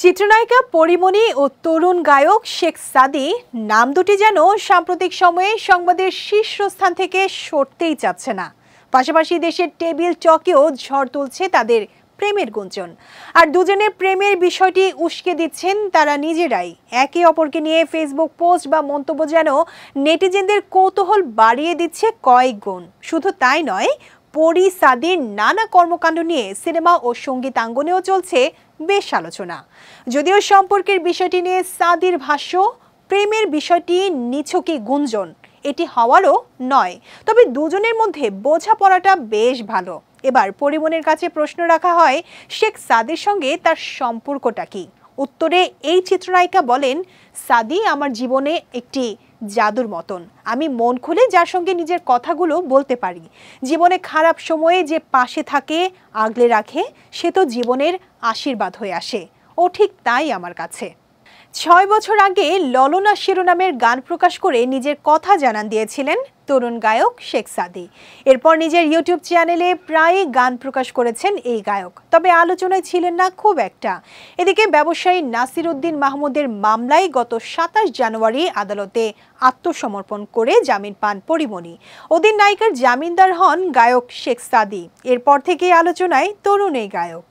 চিত্রনায়িকা পরিমণি ও তরুণ গায়ক শেখ সাদী নাম দুটি যেন সাম্প্রতিক সময়ে সংবাদের শীর্ষস্থান থেকে সরতেই চাচ্ছে না। পাশাপাশি দেশের টেবিল টকেও ঝড় তুলছে তাদের প্রেমের গুঞ্জন। আর দুজনের প্রেমের বিষয়টি উস্কে দিচ্ছেন তারা নিজেরাই। একে অপরকে নিয়ে ফেসবুক পোস্ট বা মন্তব্য যেন নেটিজেনদের কৌতূহল বাড়িয়ে দিচ্ছে কয়েক গুণ। শুধু তাই নয়, পরি সাদীর নানা কর্মকাণ্ড নিয়ে সিনেমা ও সঙ্গীত আঙ্গনেও চলছে বেশ আলোচনা। যদিও সম্পর্কের বিষয়টি নিয়ে সাদীর ভাষ্য, প্রেমের বিষয়টি নিছকই গুঞ্জন, এটি হওয়ারও নয়। তবে দুজনের মধ্যে বোঝাপড়াটা বেশ ভালো। এবার পরিমণির কাছে প্রশ্ন রাখা হয়, শেখ সাদীর সঙ্গে তার সম্পর্কটা কি? উত্তরে এই চিত্রনায়িকা বলেন, সাদী আমার জীবনে একটি জাদুর মতন। আমি মন খুলে যার সঙ্গে নিজের কথাগুলো বলতে পারি। জীবনে খারাপ সময়ে যে পাশে থাকে, আগলে রাখে, সে তো জীবনের আশীর্বাদ হয়ে আসে। ও ঠিক তাই আমার কাছে। ৬ বছর আগে ললনা শিরোনামের গান প্রকাশ করে নিজের কথা জানান দিয়েছিলেন তরুণ গায়ক শেখ সাদী। এরপর নিজের ইউটিউব চ্যানেলে প্রায় গান প্রকাশ করেছেন এই গায়ক। তবে আলোচনায় ছিলেন না খুব একটা। এদিকে ব্যবসায়ী নাসির উদ্দিন মাহমুদের মামলায় গত ২৭ জানুয়ারি আদালতে আত্মসমর্পণ করে জামিন পান পরিমণি। ওদিন নায়িকার জামিনদার হন গায়ক শেখ সাদী। এরপর থেকেই আলোচনায় তরুণ এই গায়ক।